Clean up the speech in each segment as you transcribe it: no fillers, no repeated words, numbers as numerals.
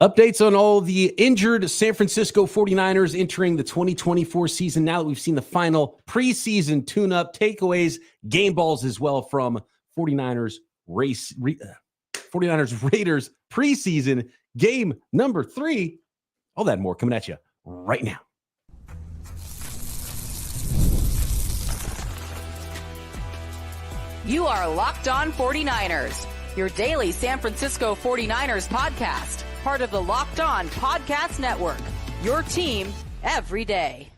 Updates on all the injured San Francisco 49ers entering the 2024 season. Now that we've seen the final preseason tune-up, takeaways, game balls as well from 49ers Raiders preseason game number 3. All that and more coming at you right now. You are Locked On 49ers, your daily San Francisco 49ers podcast. Part of the Locked On Podcast Network, your team every day.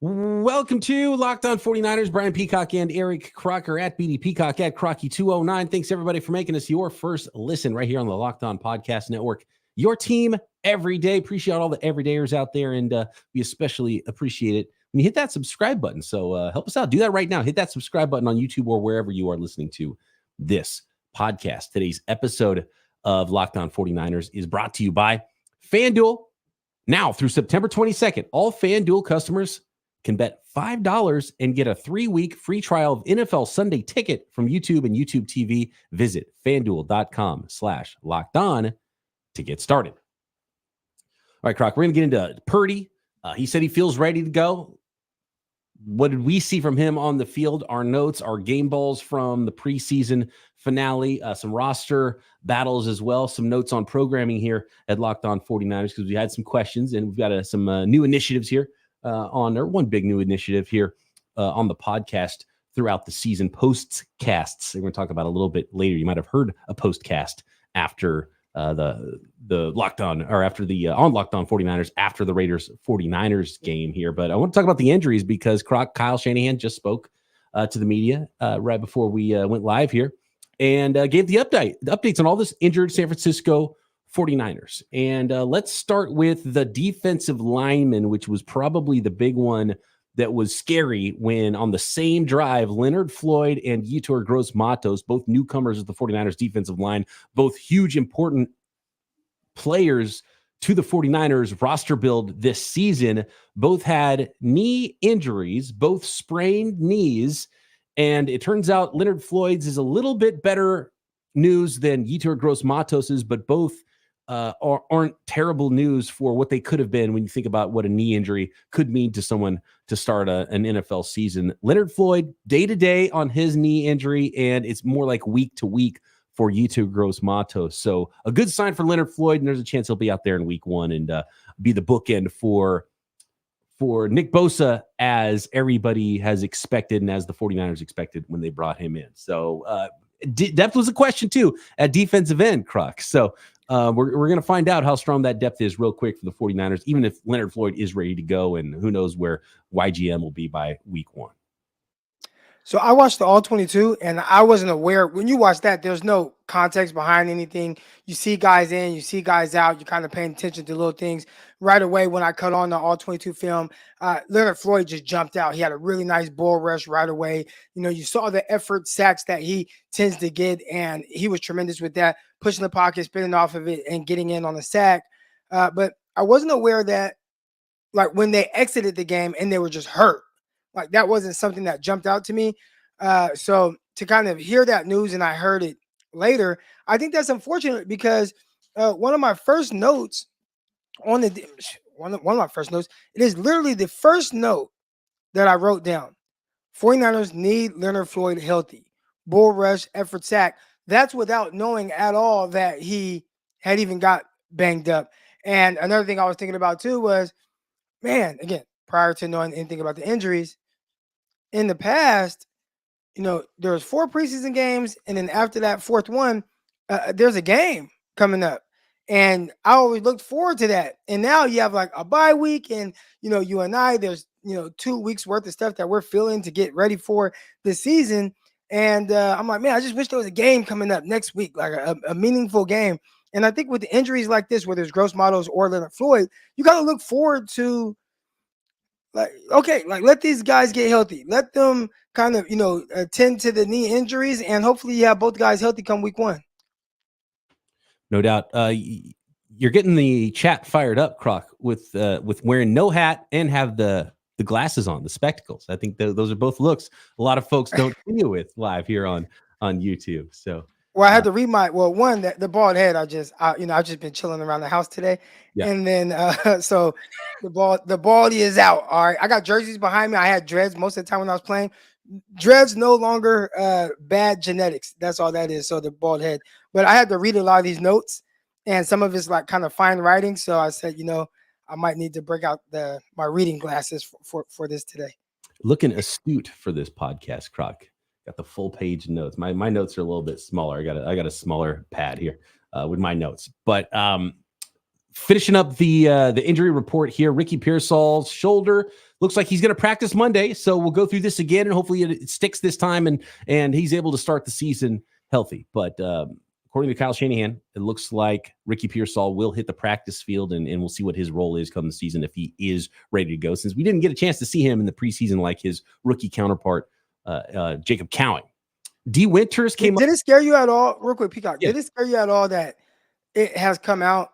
Welcome to Locked On 49ers. Brian Peacock and Eric Crocker at BD Peacock at Crocky209. Thanks, everybody, for making us your first listen right here on the Locked On Podcast Network, your team every day. Appreciate all the everydayers out there, and we especially appreciate it when you hit that subscribe button. So help us out. Do that right now. Hit that subscribe button on YouTube or wherever you are listening to this podcast. Today's episode of Locked On 49ers is brought to you by FanDuel. Now through September 22nd, all FanDuel customers can bet $5 and get a 3-week free trial of NFL Sunday Ticket from YouTube and YouTube TV. Visit FanDuel.com/LockedOn to get started. All right, Croc, we're going to get into Purdy. He said he feels ready to go. What did we see from him on the field? Our notes, our game balls from the preseason finale, some roster battles as well, some notes on programming here at Locked On 49ers because we had some questions and we've got some new initiatives here one big new initiative here on the podcast throughout the season, postcasts. We're going to talk about a little bit later. You might have heard a postcast after the Locked On or after the on Locked On 49ers after the Raiders 49ers game here. But I want to talk about the injuries because Kyle Shanahan just spoke to the media right before we went live here and gave the updates on all this injured San Francisco 49ers. And let's start with the defensive lineman, which was probably the big one that was scary when on the same drive, Leonard Floyd and Yetur Gross-Matos, both newcomers of the 49ers defensive line, both huge, important players to the 49ers roster build this season, both had knee injuries, both sprained knees. And it turns out Leonard Floyd's is a little bit better news than Yetur Gross-Matos's, but both aren't terrible news for what they could have been when you think about what a knee injury could mean to someone to start an NFL season. Leonard Floyd, day-to-day on his knee injury, and it's more like week-to-week for Yetur Gross-Matos. So a good sign for Leonard Floyd, and there's a chance he'll be out there in week 1 and be the bookend for Nick Bosa, as everybody has expected and as the 49ers expected when they brought him in. So depth was a question, too, at defensive end, Croc. So we're going to find out how strong that depth is real quick for the 49ers, even if Leonard Floyd is ready to go, and who knows where YGM will be by week 1. So I watched the All 22, and I wasn't aware. When you watch that, there's no context behind anything. You see guys in, you see guys out. You're kind of paying attention to little things. Right away, when I cut on the All 22 film, Leonard Floyd just jumped out. He had a really nice bull rush right away. You know, you saw the effort sacks that he tends to get, and he was tremendous with that, pushing the pocket, spinning off of it, and getting in on the sack. But I wasn't aware that, like, when they exited the game and they were just hurt, like, that wasn't something that jumped out to me. So to kind of hear that news, and I heard it later, I think that's unfortunate because one of my first notes on one of my first notes, it is literally the first note that I wrote down. 49ers need Leonard Floyd healthy. Bull rush, effort sack. That's without knowing at all that he had even got banged up. And another thing I was thinking about too was, man, again, prior to knowing anything about the injuries, in the past, you know, there was 4 preseason games, and then after that 4th one, there's a game coming up. And I always looked forward to that. And now you have like a bye week, and, you know, you and I, there's, you know, 2 weeks worth of stuff that we're feeling to get ready for the season. And I'm like, man, I just wish there was a game coming up next week, like a meaningful game. And I think with the injuries like this, whether it's Gross-Matos or Leonard Floyd, you got to look forward to, like, okay, like, let these guys get healthy. Let them kind of, you know, tend to the knee injuries, and hopefully you have both guys healthy come week 1. No doubt. You're getting the chat fired up, Croc, with wearing no hat and have the glasses on, the spectacles. I think those are both looks a lot of folks don't see you with live here on YouTube. So Well, I had to read the bald head. I've just been chilling around the house today. Yeah. And then, so the baldy is out. All right. I got jerseys behind me. I had dreads most of the time when I was playing. Dreads no longer bad genetics. That's all that is. So the bald head, but I had to read a lot of these notes, and some of it's like kind of fine writing. So I said, I might need to break out my reading glasses for this today. Looking astute for this podcast, Croc. Got the full page notes. My notes are a little bit smaller. I got a smaller pad here with my notes. But finishing up the injury report here, Ricky Pearsall's shoulder looks like he's going to practice Monday. So we'll go through this again, and hopefully it sticks this time, and he's able to start the season healthy. But according to Kyle Shanahan, it looks like Ricky Pearsall will hit the practice field, and we'll see what his role is come the season if he is ready to go, since we didn't get a chance to see him in the preseason like his rookie counterpart, Jacob Cowen. D. Winters came up. Did it scare you at all, real quick, Peacock? Yeah. Did it scare you at all that it has come out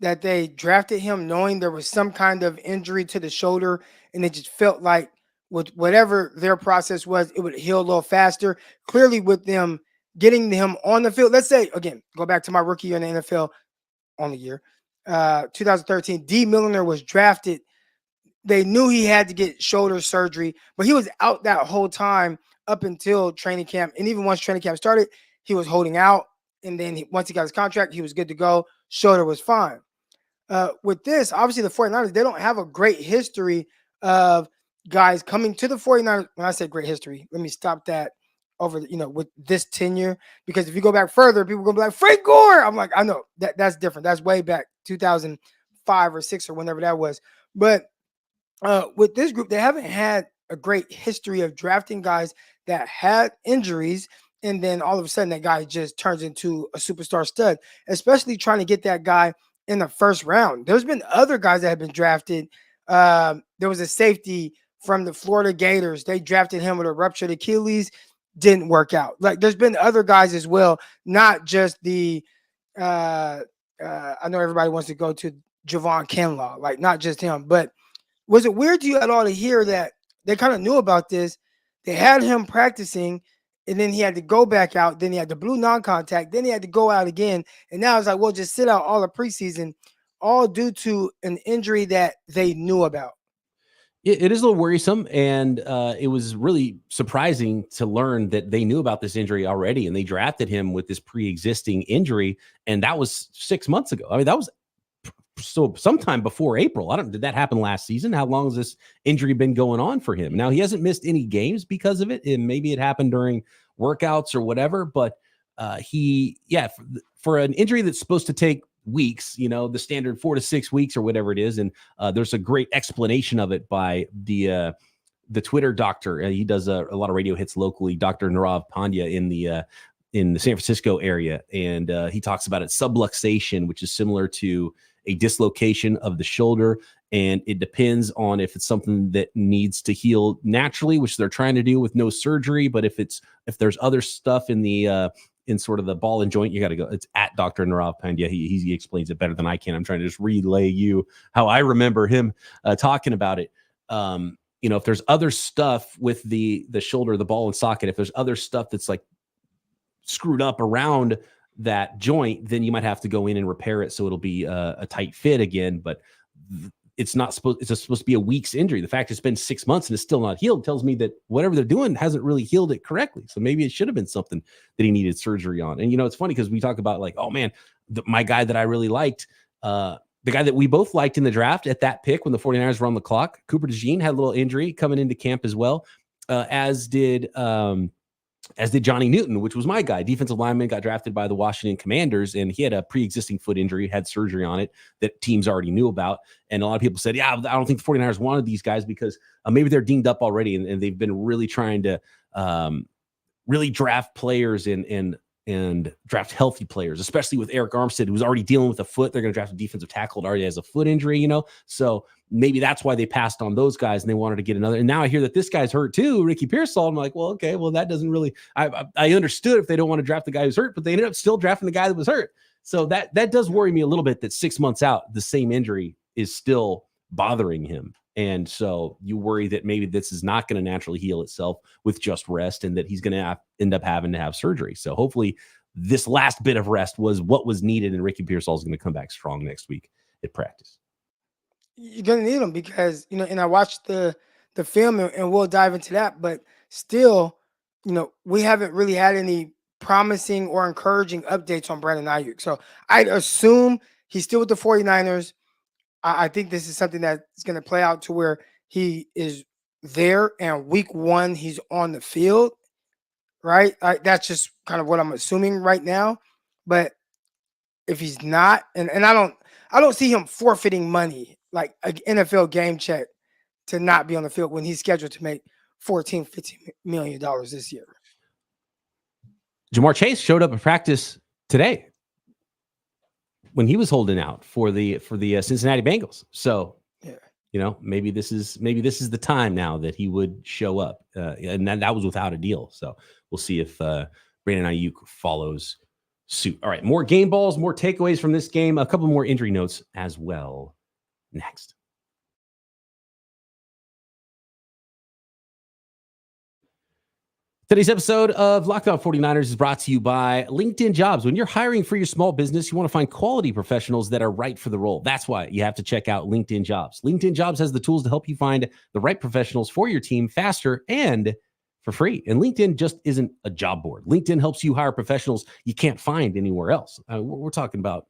that they drafted him knowing there was some kind of injury to the shoulder, and they just felt like with whatever their process was, it would heal a little faster? Clearly, with them getting him on the field, let's say, again, go back to my rookie year in the NFL, on the year, 2013, D. Milliner was drafted. They knew he had to get shoulder surgery, but he was out that whole time up until training camp. And even once training camp started, he was holding out. And then once he got his contract, he was good to go. Shoulder was fine. With this, obviously the 49ers, they don't have a great history of guys coming to the 49ers. When I say great history, let me stop that over, with this tenure, because if you go back further, people are going to be like, Frank Gore. I'm like, I know that's different. That's way back 2005 or 6 or whenever that was. But with this group, they haven't had a great history of drafting guys that had injuries, and then all of a sudden that guy just turns into a superstar stud, especially trying to get that guy in the first round. There's been other guys that have been drafted. There was a safety from the Florida Gators. They drafted him with a ruptured Achilles, didn't work out. Like, there's been other guys as well, not just the I know everybody wants to go to Javon Kinlaw, like not just him, but was it weird to you at all to hear that they kind of knew about this? They had him practicing, and then he had to go back out. Then he had the blue non-contact. Then he had to go out again. And now it's like, well, just sit out all the preseason, all due to an injury that they knew about. It is a little worrisome, and it was really surprising to learn that they knew about this injury already, and they drafted him with this pre-existing injury, and that was 6 months ago. I mean, that was so sometime before April. Did that happen last season? How long has this injury been going on for him? Now, he hasn't missed any games because of it, and maybe it happened during workouts or whatever, but for an injury that's supposed to take weeks, the standard 4 to 6 weeks or whatever it is. And there's a great explanation of it by the Twitter doctor. He does a lot of radio hits locally, Dr. Nirav Pandya in the San Francisco area. And he talks about it, subluxation, which is similar to a dislocation of the shoulder. And it depends on if it's something that needs to heal naturally, which they're trying to do with no surgery. But if there's other stuff in the in sort of the ball and joint, you got to go. It's at Dr. Nirav Pandya. He explains it better than I can. I'm trying to just relay you how I remember him talking about it. If there's other stuff with the shoulder, the ball and socket, if there's other stuff that's like screwed up around that joint, then you might have to go in and repair it so it'll be a tight fit again. But it's supposed to be a week's injury. The fact it's been 6 months and it's still not healed tells me that whatever they're doing hasn't really healed it correctly. So maybe it should have been something that he needed surgery on. And it's funny because we talk about like, oh man, my guy that I really liked, the guy that we both liked in the draft at that pick when the 49ers were on the clock, Cooper DeJean, had a little injury coming into camp as well, as did Johnny Newton, which was my guy. Defensive lineman, got drafted by the Washington Commanders, and he had a pre-existing foot injury, had surgery on it that teams already knew about. And a lot of people said, yeah, I don't think the 49ers wanted these guys because maybe they're dinged up already, and they've been really trying to really draft players and draft healthy players, especially with Eric Armstead, who's already dealing with a foot. They're going to draft a defensive tackle that already has a foot injury, So maybe that's why they passed on those guys and they wanted to get another. And now I hear that this guy's hurt too, Ricky Pearsall. I'm like, well, okay, well, that doesn't really, I understood if they don't want to draft the guy who's hurt, but they ended up still drafting the guy that was hurt. So that does worry me a little bit that 6 months out, the same injury is still bothering him. And so you worry that maybe this is not going to naturally heal itself with just rest and that he's going to end up having to have surgery. So hopefully this last bit of rest was what was needed, and Ricky Pearsall is going to come back strong next week at practice. You're gonna need him because and I watched the film and we'll dive into that, but still, we haven't really had any promising or encouraging updates on Brandon Aiyuk. So I'd assume he's still with the 49ers. I think this is something that's going to play out to where he is there and week 1 he's on the field, right? That's just kind of what I'm assuming right now. But if he's not, and I don't see him forfeiting money like an NFL game check to not be on the field when he's scheduled to make $14-15 million this year. Jamar Chase showed up at practice today when he was holding out for the Cincinnati Bengals. So, maybe this is the time now that he would show up, and that was without a deal. So we'll see if Brandon Aiyuk follows suit. All right, more game balls, more takeaways from this game, a couple more injury notes as well. Next. Today's episode of Locked On 49ers is brought to you by LinkedIn Jobs. When you're hiring for your small business, you want to find quality professionals that are right for the role. That's why you have to check out LinkedIn Jobs. LinkedIn Jobs has the tools to help you find the right professionals for your team faster and for free. And LinkedIn just isn't a job board. LinkedIn helps you hire professionals you can't find anywhere else. We're talking about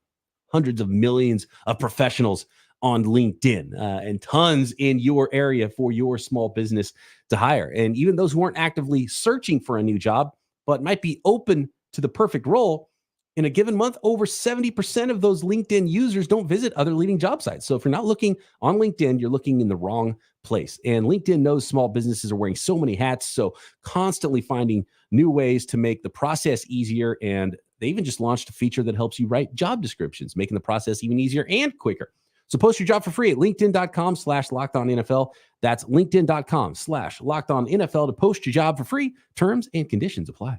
hundreds of millions of professionals on LinkedIn and tons in your area for your small business to hire. And even those who aren't actively searching for a new job, but might be open to the perfect role, in a given month, over 70% of those LinkedIn users don't visit other leading job sites. So if you're not looking on LinkedIn, you're looking in the wrong place. And LinkedIn knows small businesses are wearing so many hats, so constantly finding new ways to make the process easier. And they even just launched a feature that helps you write job descriptions, making the process even easier and quicker. So post your job for free at linkedin.com/LockedOnNFL. That's linkedin.com/LockedOnNFL to post your job for free. Terms and conditions apply.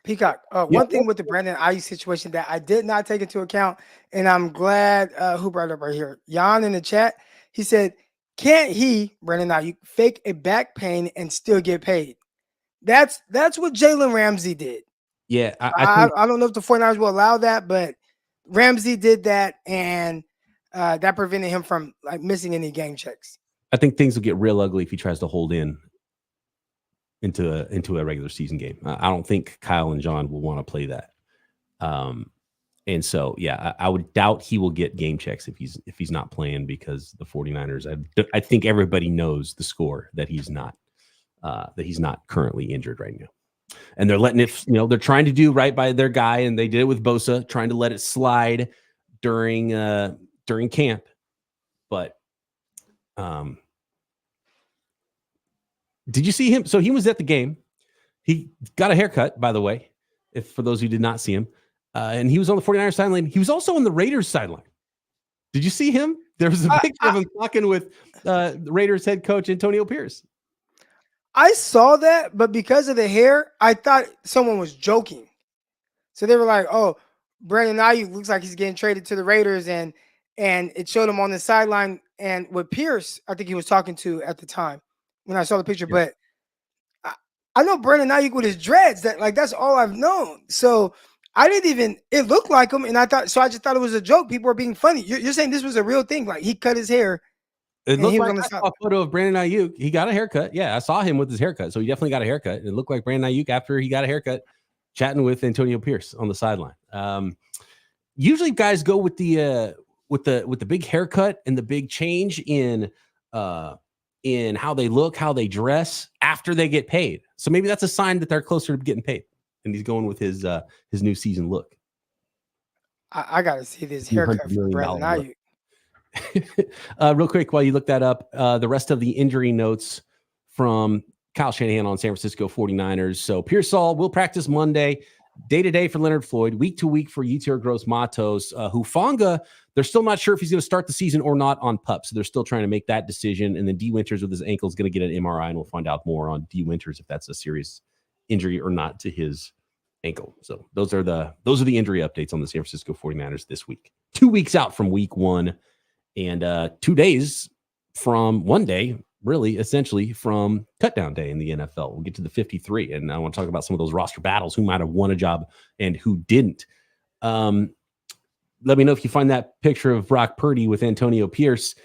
Peacock, one thing with the Brandon Aiyuk situation that I did not take into account, and I'm glad who brought it up right here. Jan in the chat, he said, can't he, Brandon Aiyuk, fake a back pain and still get paid? That's what Jalen Ramsey did. Yeah, I don't know if the 49ers will allow that, but Ramsey did that, and that prevented him from missing any game checks. I think things will get real ugly if he tries to hold into a regular season game. I don't think Kyle and John will want to play that. And so, yeah, I would doubt he will get game checks if he's not playing, because the 49ers, I think everybody knows the score that he's not currently injured right now. And they're letting it, they're trying to do right by their guy, and they did it with Bosa, trying to let it slide during camp. But did you see him? So he was at the game. He got a haircut, by the way, for those who did not see him. And he was on the 49ers sideline. He was also on the Raiders sideline. Did you see him? There was a picture of him talking with the Raiders head coach Antonio Pierce. I saw that, but because of the hair, I thought someone was joking. So they were like, oh, Brandon Aiyuk looks like he's getting traded to the Raiders, and it showed him on the sideline and with Pierce, I think he was talking to at the time when I saw the picture. Yeah. But I know Brandon Aiyuk with his dreads, that's all I've known. So I didn't even, it looked like him, and I just thought it was a joke. People were being funny. You're saying this was a real thing, like he cut his hair. It looked like I saw a photo of Brandon Aiyuk. He got a haircut. Yeah, I saw him with his haircut. So he definitely got a haircut. It looked like Brandon Aiyuk after he got a haircut, chatting with Antonio Pierce on the sideline. Usually guys go with the big haircut and the big change in how they look, how they dress after they get paid. So maybe that's a sign that they're closer to getting paid. And he's going with his new season look. I got to see this haircut for Brandon Aiyuk. Real quick, while you look that up, the rest of the injury notes from Kyle Shanahan on San Francisco 49ers. So Pearsall will practice Monday, day-to-day for Leonard Floyd, week-to-week for Yetur, Gross-Matos. Hufanga, they're still not sure if he's going to start the season or not on PUP, so they're still trying to make that decision. And then D. Winters with his ankle is going to get an MRI, and we'll find out more on D. Winters if that's a serious injury or not to his ankle. So those are the injury updates on the San Francisco 49ers this week. 2 weeks out from week 1. And 2 days from one day, really essentially from cutdown day in the NFL. We'll get to the 53, and I want to talk about some of those roster battles, who might have won a job and who didn't. Let me know if you find that picture of Brock Purdy with Antonio Pierce.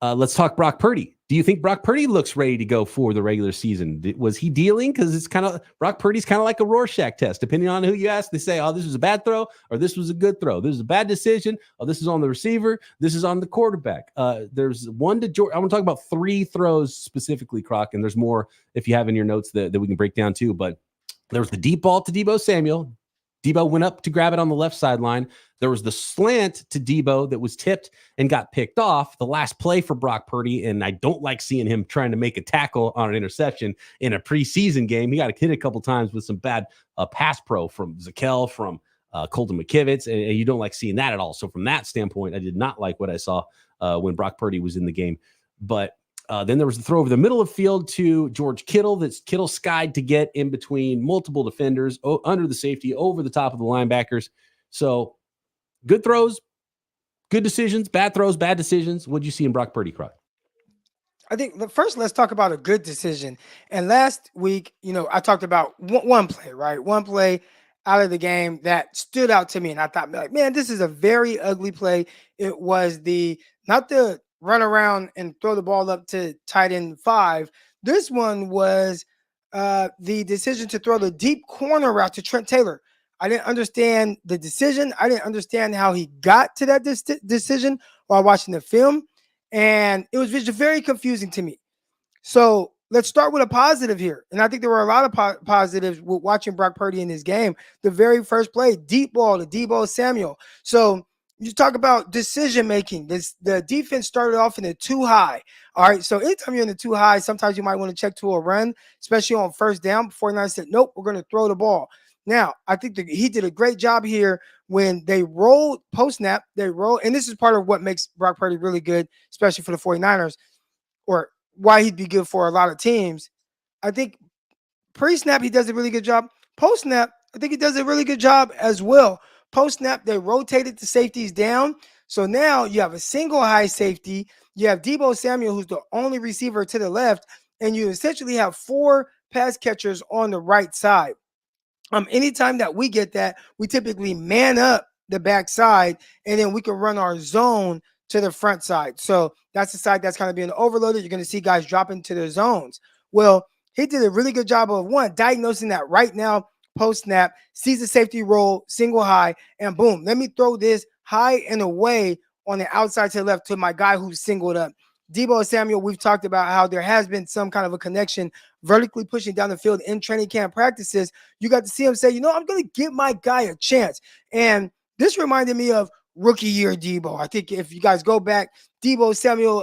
Let's talk Brock Purdy. Do you think Brock Purdy looks ready to go for the regular season? Was he dealing? Because it's kind of Brock Purdy's kind of like a Rorschach test. Depending on who you ask, they say, oh, this was a bad throw, or this was a good throw. This is a bad decision. Oh, this is on the receiver. This is on the quarterback. There's one to George. I want to talk about 3 throws specifically, Croc, and there's more if you have in your notes that we can break down too. But there was the deep ball to Deebo Samuel. Deebo went up to grab it on the left sideline. There was the slant to Deebo that was tipped and got picked off. The last play for Brock Purdy, and I don't like seeing him trying to make a tackle on an interception in a preseason game. He got hit a couple times with some bad pass pro from Zakelj, from Colton McKivitz, and you don't like seeing that at all. So from that standpoint, I did not like what I saw when Brock Purdy was in the game. But then there was the throw over the middle of the field to George Kittle. That's Kittle skied to get in between multiple defenders, under the safety, over the top of the linebackers. So good throws, good decisions, bad throws, bad decisions. What did you see in Brock Purdy, Croc? I think first let's talk about a good decision. And last week, I talked about one play, right? One play out of the game that stood out to me. And I thought, like, man, this is a very ugly play. It was not the run around and throw the ball up to tight end 5. This one was the decision to throw the deep corner route to Trent Taylor. I didn't understand the decision. I didn't understand how he got to that decision while watching the film. And it was just very confusing to me. So let's start with a positive here. And I think there were a lot of positives with watching Brock Purdy in this game. The very first play, deep ball to Deebo Samuel. So you talk about decision-making. The defense started off in the too high. All right, so anytime you're in the too high, sometimes you might want to check to a run, especially on first down. 49ers said, nope, we're going to throw the ball. Now, I think he did a great job here when they rolled post-snap. And this is part of what makes Brock Purdy really good, especially for the 49ers, or why he'd be good for a lot of teams. I think pre-snap, he does a really good job. Post-snap, I think he does a really good job as well. Post-snap, they rotated the safeties down. So now you have a single high safety. You have Deebo Samuel, who's the only receiver to the left, and you essentially have 4 pass catchers on the right side. Anytime that we get that, we typically man up the backside, and then we can run our zone to the front side. So that's the side that's kind of being overloaded. You're going to see guys drop into their zones. Well, he did a really good job of, one, diagnosing that right now, post-snap, sees the safety roll, single high, and boom, let me throw this high and away on the outside to the left to my guy who's singled up. Deebo Samuel, we've talked about how there has been some kind of a connection vertically pushing down the field in training camp practices. You got to see him say, I'm going to give my guy a chance. And this reminded me of rookie year Deebo. I think if you guys go back, Deebo Samuel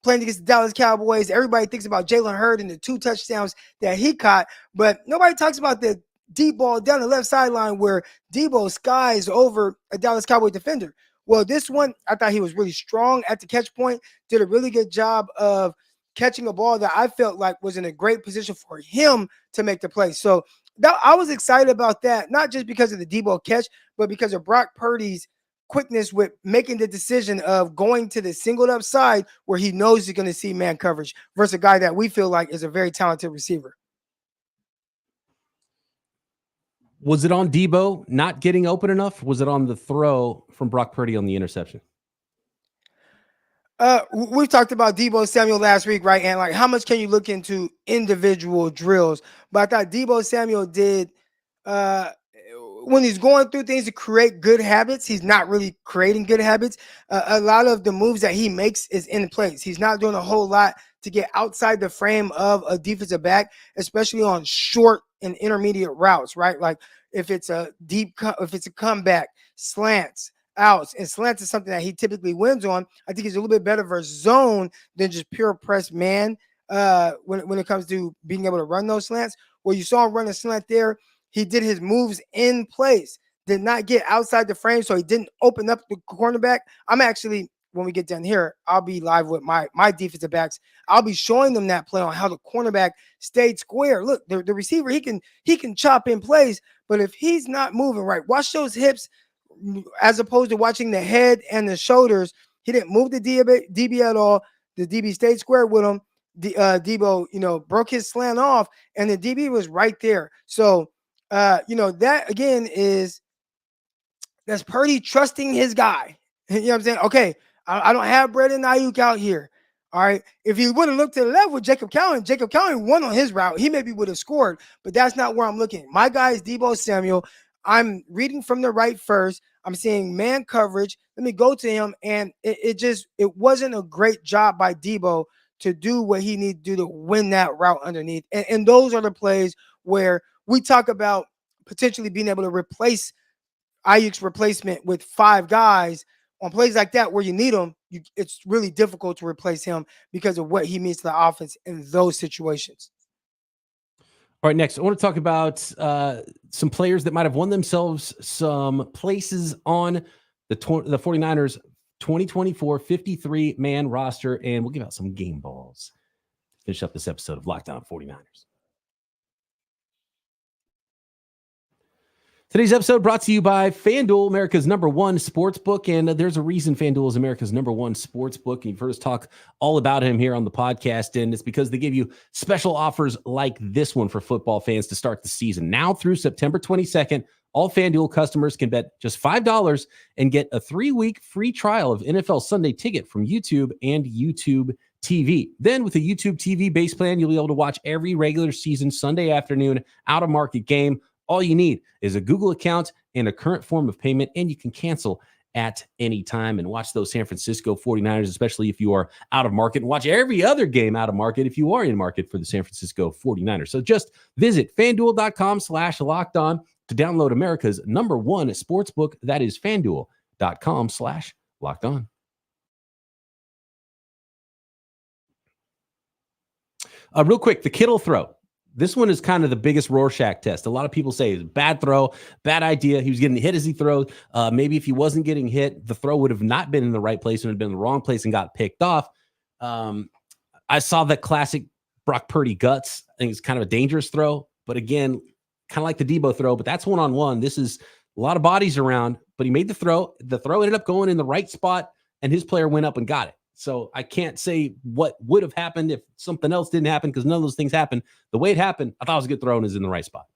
playing against the Dallas Cowboys, everybody thinks about Jalen Hurd and the 2 touchdowns that he caught, but nobody talks about the deep ball down the left sideline where Deebo skies over a Dallas Cowboy defender. Well, this one, I thought he was really strong at the catch point, did a really good job of catching a ball that I felt like was in a great position for him to make the play. So I was excited about that, not just because of the Deebo catch, but because of Brock Purdy's quickness with making the decision of going to the singled up side where he knows he's going to see man coverage versus a guy that we feel like is a very talented receiver. Was it on Deebo not getting open enough? Was it on the throw from Brock Purdy on the interception? We've talked about Deebo Samuel last week, right? And like, how much can you look into individual drills? But I thought Deebo Samuel did, when he's going through things to create good habits, he's not really creating good habits. A lot of the moves that he makes is in place. He's not doing a whole lot to get outside the frame of a defensive back, especially on short and intermediate routes, right? Like if it's a comeback, slants, outs, and slants is something that he typically wins on. I think he's a little bit better versus zone than just pure press man when it comes to being able to run those slants. Well, you saw him run a slant there. He did his moves in place, did not get outside the frame, so he didn't open up the cornerback. I'm actually, when we get done here, I'll be live with my defensive backs. I'll be showing them that play on how the cornerback stayed square. Look, the receiver, he can chop in plays, but if he's not moving right, watch those hips as opposed to watching the head and the shoulders. He didn't move the DB at all. The DB stayed square with him. Debo, broke his slant off, and the DB was right there. So, that again that's Purdy trusting his guy. You know what I'm saying? Okay, I don't have Brandon Aiyuk out here. All right. If he would have looked to the left with Jacob Cowen won on his route. He maybe would have scored, but that's not where I'm looking. My guy is Debo Samuel. I'm reading from the right first. I'm seeing man coverage. Let me go to him. And it wasn't a great job by Debo to do what he needed to do to win that route underneath. And those are the plays where we talk about potentially being able to replace Aiyuk's replacement with 5 guys. On plays like that where you need him, it's really difficult to replace him because of what he means to the offense in those situations. All right, next, I want to talk about some players that might have won themselves some places on the 49ers 2024 53-man roster, and we'll give out some game balls to finish up this episode of Locked On 49ers. Today's episode brought to you by FanDuel, America's #1 sportsbook. And there's a reason FanDuel is America's #1 sportsbook. And you've heard us talk all about him here on the podcast. And it's because they give you special offers like this one for football fans to start the season. Now through September 22nd, all FanDuel customers can bet just $5 and get a 3-week free trial of NFL Sunday Ticket from YouTube and YouTube TV. Then with a YouTube TV base plan, you'll be able to watch every regular season Sunday afternoon out-of-market game. All you need is a Google account and a current form of payment, and you can cancel at any time and watch those San Francisco 49ers, especially if you are out of market, and watch every other game out of market if you are in market for the San Francisco 49ers. So just visit FanDuel.com/lockedon to download America's #1 sportsbook. That is FanDuel.com/lockedon. Real quick, the Kittle throw. This one is kind of the biggest Rorschach test. A lot of people say it's a bad throw, bad idea. He was getting hit as he throws. Maybe if he wasn't getting hit, the throw would have not been in the right place and had been in the wrong place and got picked off. I saw that classic Brock Purdy guts. I think it's kind of a dangerous throw. But again, kind of like the Debo throw, but that's one-on-one. This is a lot of bodies around, but he made the throw. The throw ended up going in the right spot, and his player went up and got it. So I can't say what would have happened if something else didn't happen because none of those things happened. The way it happened, I thought it was a good throw and is in the right spot.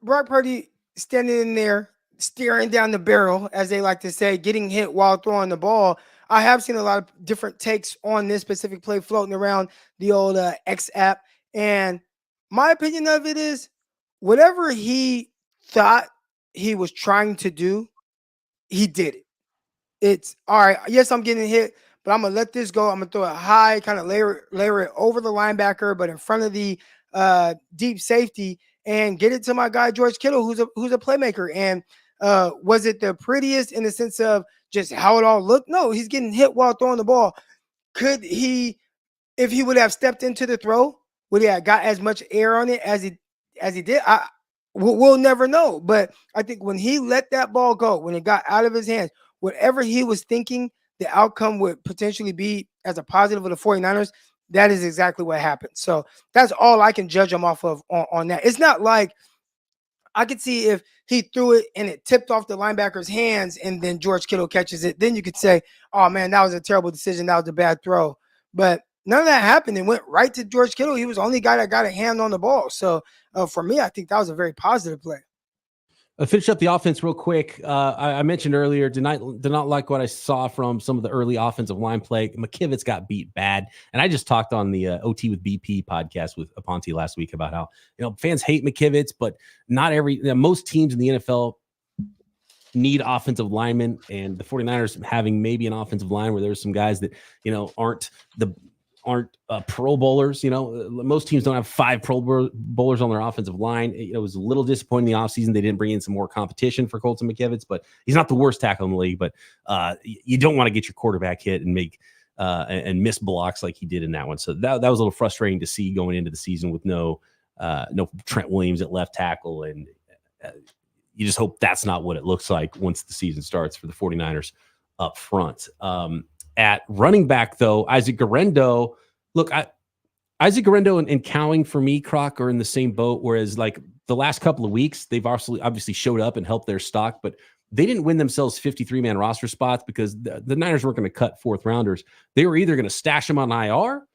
Brock Purdy standing in there, staring down the barrel, as they like to say, getting hit while throwing the ball. I have seen a lot of different takes on this specific play floating around the old X app. And my opinion of it is whatever he thought he was trying to do, he did it. It's all right. Yes, I'm getting hit, but I'm gonna let this go. I'm gonna throw it high, kind of layer it over the linebacker, but in front of the deep safety, and get it to my guy George Kittle, who's a playmaker. And was it the prettiest in the sense of just how it all looked? No, he's getting hit while throwing the ball. Could he, if he would have stepped into the throw, would he have got as much air on it as he did? We'll never know. But I think when he let that ball go, when it got out of his hands, whatever he was thinking the outcome would potentially be as a positive of the 49ers, that is exactly what happened. So that's all I can judge him off of on that. It's not like I could see if he threw it and it tipped off the linebacker's hands and then George Kittle catches it. Then you could say, oh, man, that was a terrible decision. That was a bad throw. But none of that happened. It went right to George Kittle. He was the only guy that got a hand on the ball. So for me, I think that was a very positive play. Finish up the offense real quick. I mentioned earlier, did not like what I saw from some of the early offensive line play. McKivitz got beat bad. And I just talked on the OT with BP podcast with Aponte last week about how, fans hate McKivitz, but most teams in the NFL need offensive linemen, and the 49ers having maybe an offensive line where there's some guys that, aren't Pro Bowlers. Most teams don't have 5 Pro Bowlers on their offensive line. It was a little disappointing in the offseason. They didn't bring in some more competition for Colton McKivitz, but he's not the worst tackle in the league. But you don't want to get your quarterback hit and make and miss blocks like he did in that one. So that was a little frustrating to see going into the season with no Trent Williams at left tackle. And you just hope that's not what it looks like once the season starts for the 49ers up front. At running back, though, Isaac Guerendo, Isaac Guerendo and Cowen for me, Croc, are in the same boat. Whereas, like the last couple of weeks, they've obviously showed up and helped their stock. But they didn't win themselves 53-man roster spots because the Niners weren't going to cut fourth rounders. They were either going to stash them on IR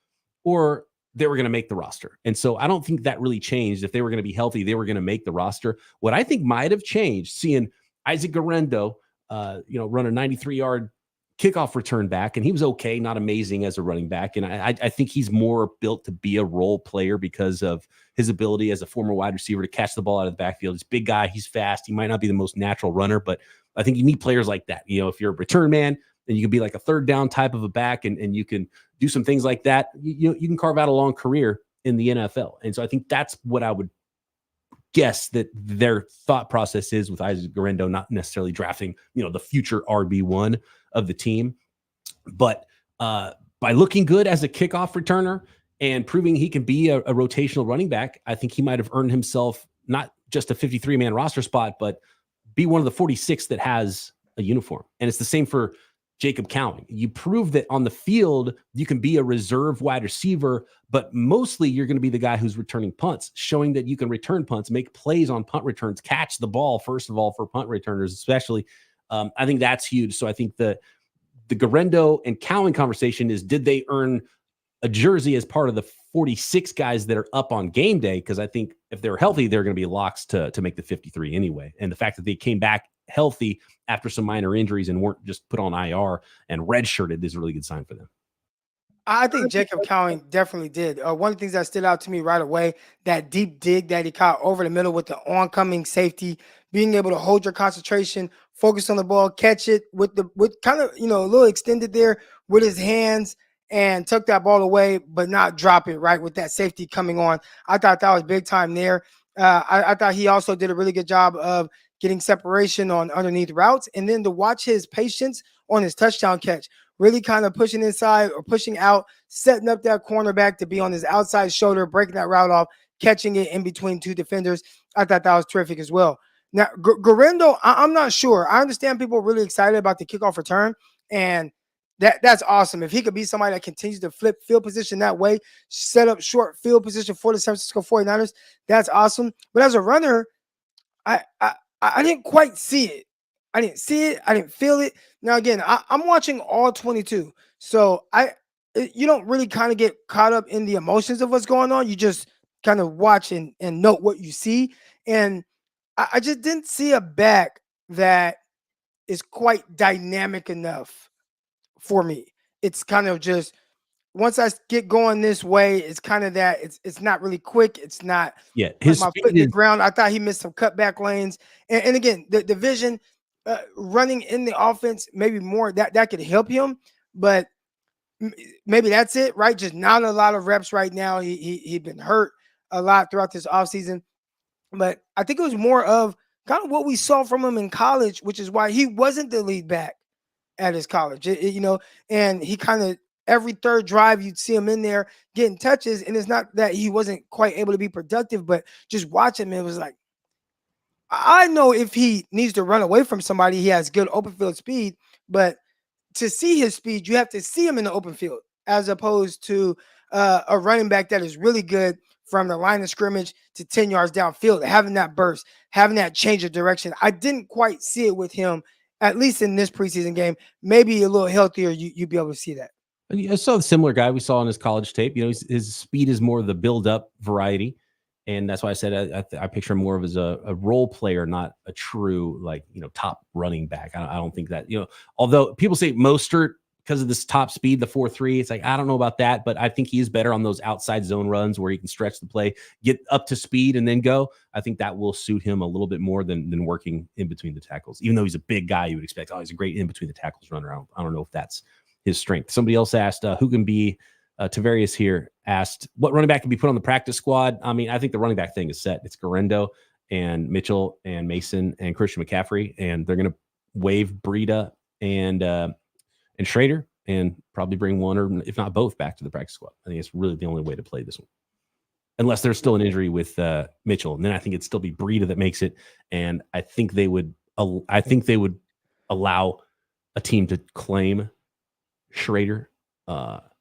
or they were going to make the roster. And so I don't think that really changed. If they were going to be healthy, they were going to make the roster. What I think might have changed, seeing Isaac Guerendo, run a 93-yard kickoff return back, and he was okay, not amazing as a running back. And I think he's more built to be a role player because of his ability as a former wide receiver to catch the ball out of the backfield. He's a big guy. He's fast. He might not be the most natural runner, but I think you need players like that. If you're a return man, then you can be like a third down type of a back, and you can do some things like that. You can carve out a long career in the NFL. And so I think that's what I would guess that their thought process is with Isaac Guerendo, not necessarily drafting, the future RB1 of the team. But by looking good as a kickoff returner and proving he can be a rotational running back, I think he might have earned himself not just a 53-man roster spot, but be one of the 46 that has a uniform. And it's the same for Jacob Cowen. You prove that on the field, you can be a reserve wide receiver, but mostly you're going to be the guy who's returning punts, showing that you can return punts, make plays on punt returns, catch the ball, first of all, for punt returners, especially. I think that's huge. So I think the Guerendo and Cowen conversation is, did they earn a jersey as part of the 46 guys that are up on game day? Because I think if they're healthy, they're going to be locks to make the 53 anyway. And the fact that they came back healthy after some minor injuries and weren't just put on IR and redshirted is a really good sign for them. I think Jacob Cowen definitely did. One of the things that stood out to me right away, that deep dig that he caught over the middle with the oncoming safety, being able to hold your concentration, focus on the ball, catch it with kind of, a little extended there with his hands and tuck that ball away, but not drop it, right, with that safety coming on. I thought that was big time there. I thought he also did a really good job of getting separation on underneath routes, and then to watch his patience on his touchdown catch, really kind of pushing inside or pushing out, setting up that cornerback to be on his outside shoulder, breaking that route off, catching it in between two defenders. I thought that was terrific as well. Now, Guerendo, I'm not sure. I understand people are really excited about the kickoff return, and that's awesome. If he could be somebody that continues to flip field position that way, set up short field position for the San Francisco 49ers, that's awesome. But as a runner, I didn't quite see it. I didn't see it. I didn't feel it. Now, again, I'm watching all 22. So you don't really kind of get caught up in the emotions of what's going on. You just kind of watch and note what you see. And I just didn't see a back that is quite dynamic enough for me. It's kind of just, once I get going this way, it's kind of that it's not really quick. It's not his my foot in the ground. I thought he missed some cutback lanes. And again, the vision, running in the offense, maybe more that could help him, but maybe that's it, right? Just not a lot of reps right now. He'd been hurt a lot throughout this offseason. But I think it was more of kind of what we saw from him in college, which is why he wasn't the lead back at his college, and he kind of, every third drive, you'd see him in there getting touches. And it's not that he wasn't quite able to be productive, but just watching him, it was like, I know if he needs to run away from somebody, he has good open field speed, but to see his speed, you have to see him in the open field, as opposed to a running back that is really good from the line of scrimmage to 10 yards downfield, having that burst, having that change of direction. I didn't quite see it with him, at least in this preseason game. Maybe a little healthier, you'd be able to see that. I saw the similar guy we saw on his college tape. His speed is more of the build-up variety, and that's why I said I picture him more of as a role player, not a true top running back. I don't think that although people say Mostert because of this top speed, the 4.3, it's like I don't know about that, but I think he is better on those outside zone runs where he can stretch the play, get up to speed, and then go. I think that will suit him a little bit more than working in between the tackles. Even though he's a big guy, you would expect he's a great in between the tackles runner. I don't know if that's his strength. Somebody else asked who can be Tavarius here asked what running back can be put on the practice squad. I mean, I think the running back thing is set. It's Guerendo and Mitchell and Mason and Christian McCaffrey, and they're going to waive Breida and Schrader and probably bring one or if not both back to the practice squad. I think it's really the only way to play this one, unless there's still an injury with Mitchell, and then I think it'd still be Breida that makes it. And I think they would allow a team to claim Schrader. Not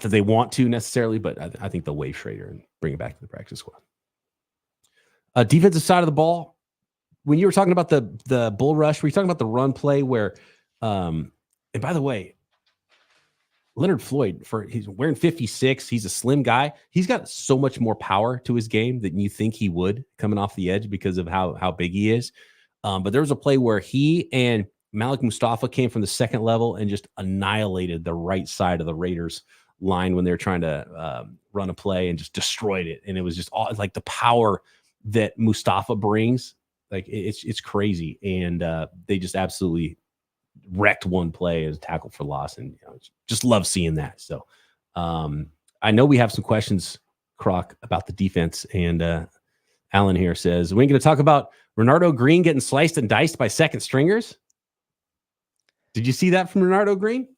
that they want to necessarily, but I think they'll waive Schrader and bring it back to the practice squad. Defensive side of the ball, when you were talking about the bull rush, were you talking about the run play where, and by the way, Leonard Floyd, he's wearing 56. He's a slim guy. He's got so much more power to his game than you think he would coming off the edge because of how big he is. But there was a play where he and Malik Mustapha came from the second level and just annihilated the right side of the Raiders line when they were trying to run a play and just destroyed it. And it was just all like the power that Mustapha brings. Like it's crazy. And they just absolutely wrecked one play as a tackle for loss, and just love seeing that. So I know we have some questions, Croc, about the defense, and Alan here says, we ain't going to talk about Renardo Green getting sliced and diced by second stringers. Did you see that from Renardo Green?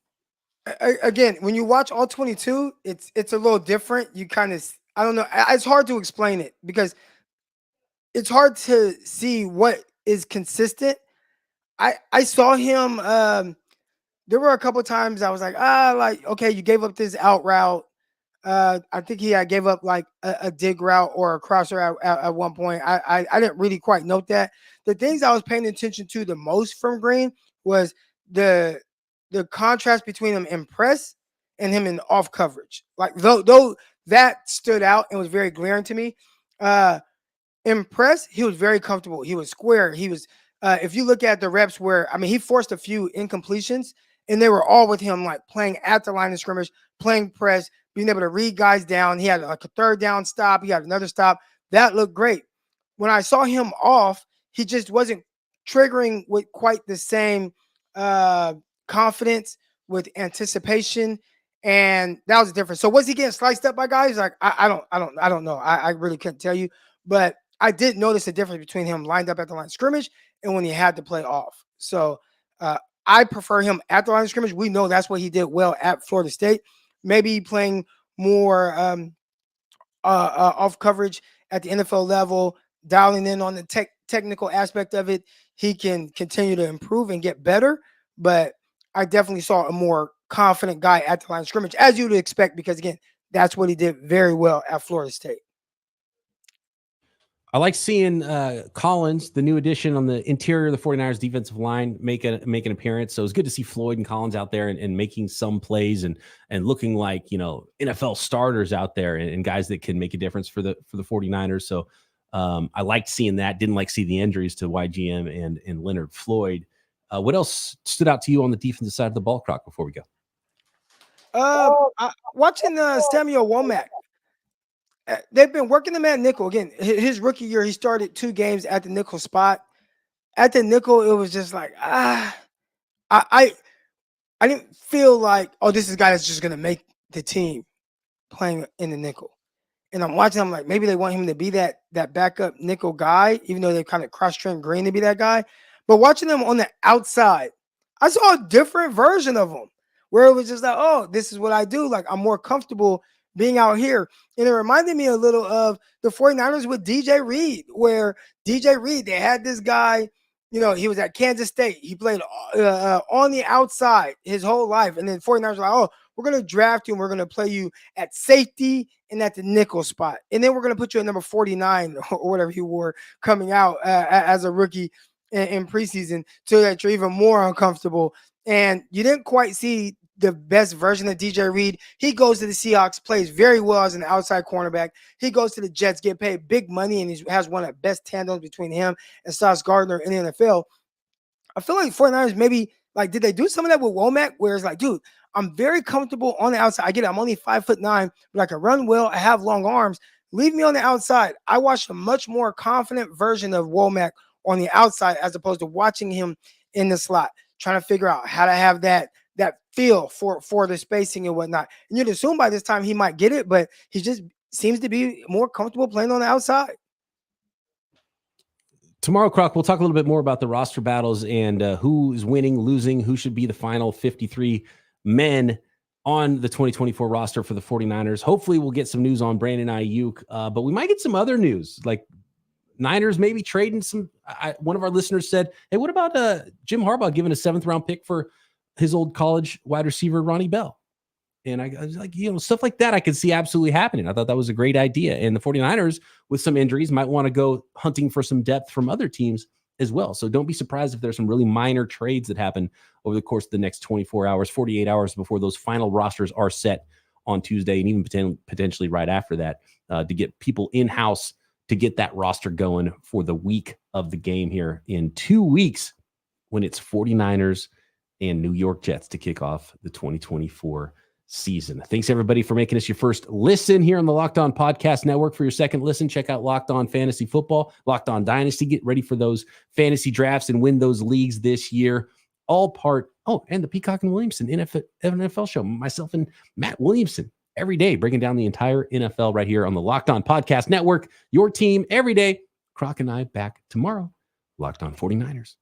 Again, when you watch all 22, it's a little different. You kind of, I don't know, it's hard to explain it because it's hard to see what is consistent. I saw him. There were a couple of times I was like, okay, you gave up this out route. I think he gave up like a dig route or a crosser at one point. I didn't really quite note that. The things I was paying attention to the most from Green was the contrast between him in press and him in off coverage. Like though that stood out and was very glaring to me. In press, he was very comfortable. He was square. He was. If you look at the reps where, he forced a few incompletions and they were all with him, like playing at the line of scrimmage, playing press, being able to read guys down. He had like a third down stop. He had another stop. That looked great. When I saw him off, he just wasn't triggering with quite the same confidence, with anticipation. And that was the difference. So was he getting sliced up by guys? Like, I don't know. I really couldn't tell you, but I did notice the difference between him lined up at the line of scrimmage and when he had to play off. So I prefer him at the line of scrimmage. We know that's what he did well at Florida State. Maybe playing more off coverage at the NFL level, dialing in on the technical aspect of it, he can continue to improve and get better. But I definitely saw a more confident guy at the line of scrimmage, as you would expect, because, again, that's what he did very well at Florida State. I like seeing Collins, the new addition on the interior of the 49ers defensive line, make an appearance. So it's good to see Floyd and Collins out there and making some plays and looking like, NFL starters out there and guys that can make a difference for the 49ers. So I liked seeing that. Didn't see the injuries to YGM and Leonard Floyd. What else stood out to you on the defensive side of the ball, Croc, before we go? Watching Samuel Womack. They've been working him at nickel. Again, his rookie year, he started 2 games at the nickel spot. At the nickel, it was just like, I didn't feel like, this is a guy that's just going to make the team playing in the nickel. And I'm watching him like, maybe they want him to be that backup nickel guy, even though they kind of cross-trained Green to be that guy. But watching him on the outside, I saw a different version of him where it was just like, this is what I do. Like, I'm more comfortable being out here. And it reminded me a little of the 49ers with DJ Reed, where DJ Reed, they had this guy, he was at Kansas State. He played on the outside his whole life. And then 49ers were like, we're going to draft you and we're going to play you at safety and at the nickel spot. And then we're going to put you at number 49 or whatever you were coming out as a rookie in preseason so that you're even more uncomfortable. And you didn't quite see the best version of DJ Reed. He goes to the Seahawks, plays very well as an outside cornerback. He goes to the Jets, get paid big money, and he has one of the best tandems between him and Sauce Gardner in the NFL. I feel like 49ers maybe, did they do some of that with Womack, where it's like, dude, I'm very comfortable on the outside. I get it. I'm only 5'9", but I can run well. I have long arms. Leave me on the outside. I watched a much more confident version of Womack on the outside as opposed to watching him in the slot, trying to figure out how to have that feel for the spacing and whatnot. And you'd assume by this time he might get it, but he just seems to be more comfortable playing on the outside. Tomorrow, Croc, we'll talk a little bit more about the roster battles and who is winning, losing, who should be the final 53 men on the 2024 roster for the 49ers. Hopefully we'll get some news on Brandon Aiyuk, but we might get some other news, like Niners maybe trading some. One of our listeners said, hey, what about Jim Harbaugh giving a 7th round pick for his old college wide receiver, Ronnie Bell? And I was like, stuff like that I could see absolutely happening. I thought that was a great idea. And the 49ers, with some injuries, might want to go hunting for some depth from other teams as well. So don't be surprised if there's some really minor trades that happen over the course of the next 24 hours, 48 hours before those final rosters are set on Tuesday, and even potentially right after that, to get people in-house to get that roster going for the week of the game here in 2 weeks when it's 49ers and New York Jets to kick off the 2024 season. Thanks everybody for making us your first listen here on the Locked On Podcast Network. For your second listen, check out Locked On Fantasy Football, Locked On Dynasty. Get ready for those fantasy drafts and win those leagues this year. All part, and the Peacock and Williamson NFL show. Myself and Matt Williamson every day breaking down the entire NFL right here on the Locked On Podcast Network. Your team every day. Croc and I back tomorrow. Locked On 49ers.